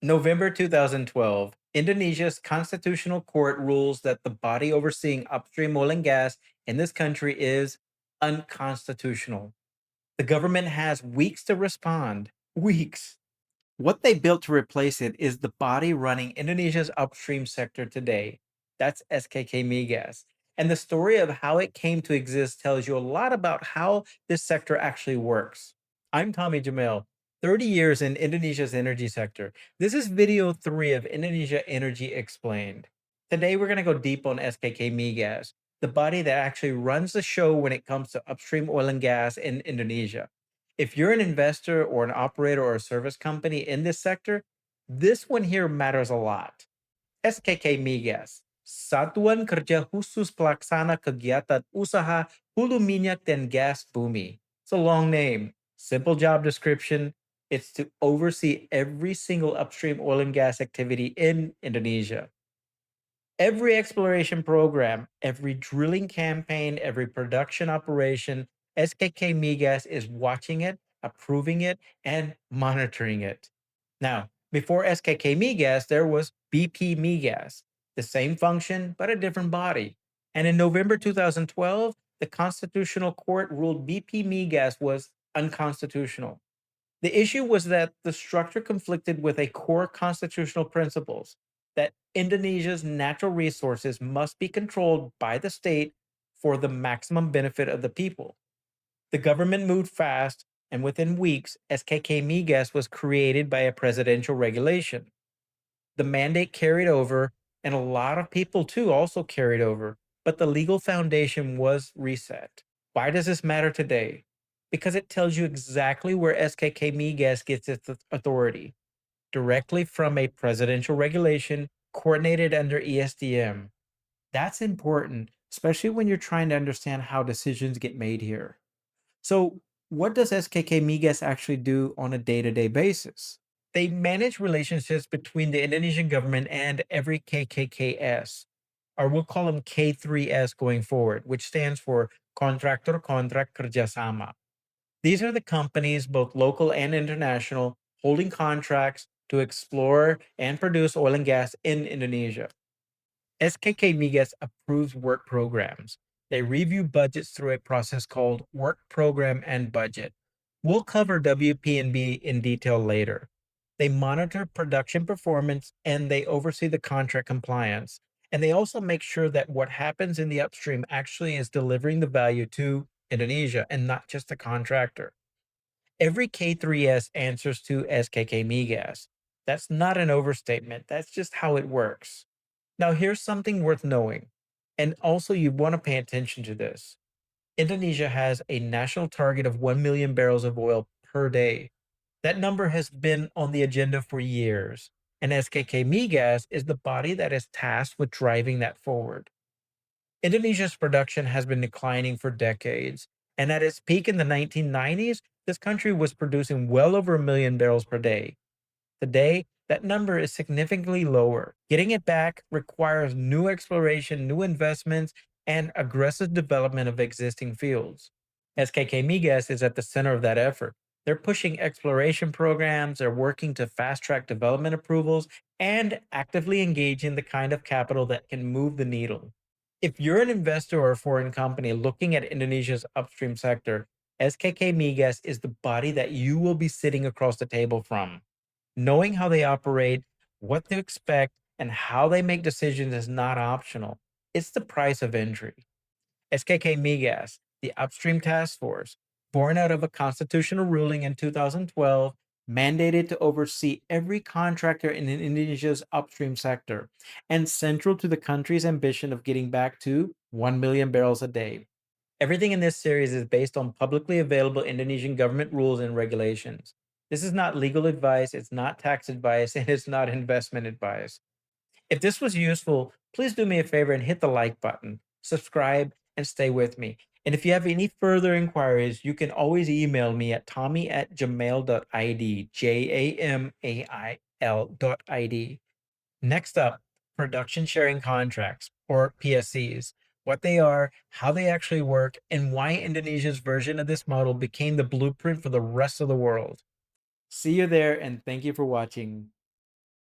November 2012, Indonesia's constitutional court rules that the body overseeing upstream oil and gas in this country is unconstitutional. The government has weeks to respond. Weeks. What they built to replace it is the body running Indonesia's upstream sector today. That's SKK Migas. And the story of how it came to exist tells you a lot about how this sector actually works. I'm Tommy Jamail, 30 years in Indonesia's energy sector. This is video 3 of Indonesia Energy Explained. Today we're going to go deep on SKK Migas, the body that actually runs the show when it comes to upstream oil and gas in Indonesia. If you're an investor or an operator or a service company in this sector, this one here matters a lot. SKK Migas, Satuan Kerja Khusus Pelaksana Kegiatan Usaha Hulu Minyak dan Gas Bumi. It's a long name, simple job description. It's to oversee every single upstream oil and gas activity in Indonesia. Every exploration program, every drilling campaign, every production operation, SKK Migas is watching it, approving it, and monitoring it. Now, before SKK Migas, there was BP Migas, the same function, but a different body. And in November 2012, the Constitutional Court ruled BP Migas was unconstitutional. The issue was that the structure conflicted with a core constitutional principles that Indonesia's natural resources must be controlled by the state for the maximum benefit of the people. The government moved fast, and within weeks, SKK Migas was created by a presidential regulation. The mandate carried over, and a lot of people too also carried over, but the legal foundation was reset. Why does this matter today? Because it tells you exactly where SKK Migas gets its authority directly from a presidential regulation coordinated under ESDM. That's important, especially when you're trying to understand how decisions get made here. So, what does SKK Migas actually do on a day to day basis? They manage relationships between the Indonesian government and every KKKS, or we'll call them K3S going forward, which stands for Kontraktor Kontrak Kerjasama. These are the companies, both local and international, holding contracts to explore and produce oil and gas in Indonesia. SKK Migas approves work programs. They review budgets through a process called Work Program and Budget. We'll cover WP&B in detail later. They monitor production performance and they oversee the contract compliance. And they also make sure that what happens in the upstream actually is delivering the value to Indonesia and not just the contractor. Every K3S answers to SKK Migas. That's not an overstatement. That's just how it works. Now, here's something worth knowing, and also you want to pay attention to this. Indonesia has a national target of 1 million barrels of oil per day. That number has been on the agenda for years, and SKK Migas is the body that is tasked with driving that forward. Indonesia's production has been declining for decades, and at its peak in the 1990s, this country was producing well over a million barrels per day. Today, that number is significantly lower. Getting it back requires new exploration, new investments, and aggressive development of existing fields. SKK Migas is at the center of that effort. They're pushing exploration programs, they're working to fast track development approvals, and actively engaging the kind of capital that can move the needle. If you're an investor or a foreign company looking at Indonesia's upstream sector, SKK Migas is the body that you will be sitting across the table from. Knowing how they operate, what to expect, and how they make decisions is not optional. It's the price of entry. SKK Migas, the Upstream Task Force, born out of a constitutional ruling in 2012, mandated to oversee every contractor in Indonesia's upstream sector, and central to the country's ambition of getting back to 1 million barrels a day. Everything in this series is based on publicly available Indonesian government rules and regulations. This is not legal advice, it's not tax advice, and it's not investment advice. If this was useful, please do me a favor and hit the like button, subscribe, and stay with me. And if you have any further inquiries, you can always email me at tommy@jamail.id, Jamail.id. Next up, production sharing contracts, or PSCs. What they are, how they actually work, and why Indonesia's version of this model became the blueprint for the rest of the world. See you there, and thank you for watching.